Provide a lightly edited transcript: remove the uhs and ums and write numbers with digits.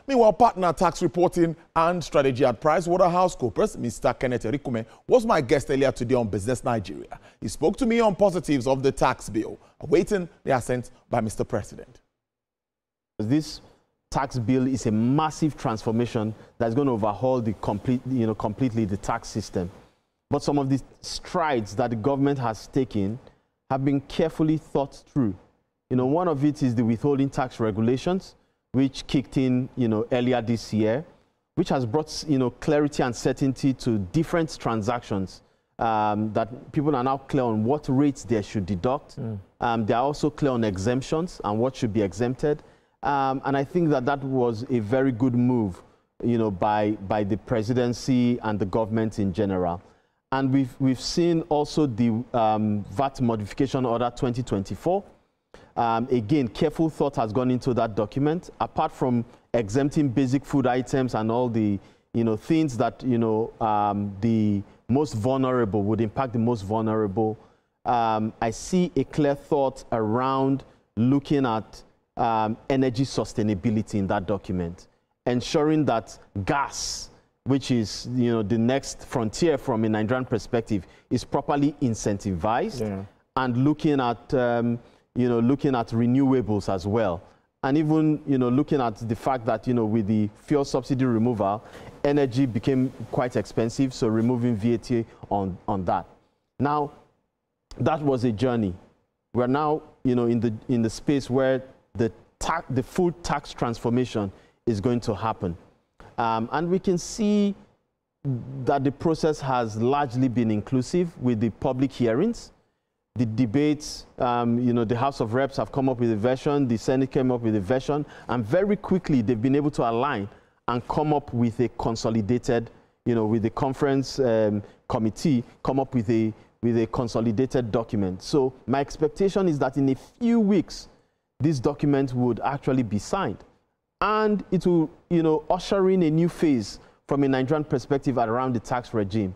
Meanwhile, partner tax reporting and strategy at PricewaterhouseCoopers, Mr. Kenneth Erikume, was my guest earlier today on Business Nigeria. He spoke to me on positives of the tax bill, awaiting the assent by Mr. President. This tax bill is a massive transformation that's going to overhaul the completely the tax system. But some of the strides that the government has taken have been carefully thought through. One of it is the withholding tax regulations, which kicked in, earlier this year, which has brought, clarity and certainty to different transactions, that people are now clear on what rates they should deduct. They are also clear on exemptions and what should be exempted. And I think that that was a very good move, by the presidency and the government in general. And we've seen also the VAT modification order 2024. Again, careful thought has gone into that document. Apart from exempting basic food items and all the things that the most vulnerable would impact the most vulnerable, I see a clear thought around looking at energy sustainability in that document, ensuring that gas, which is the next frontier from a Nigerian perspective, is properly incentivized, and looking at looking at renewables as well, and even looking at the fact that with the fuel subsidy removal, energy became quite expensive, so removing VAT on that. Now, that was a journey. We're now in the space where the full tax transformation is going to happen. And we can see that the process has largely been inclusive with the public hearings, the debates. The House of Reps have come up with a version, the Senate came up with a version, and very quickly they've been able to align and come up with a consolidated, with the conference committee, come up with a consolidated document. So my expectation is that in a few weeks, this document would actually be signed. And it will, usher in a new phase from a Nigerian perspective around the tax regime.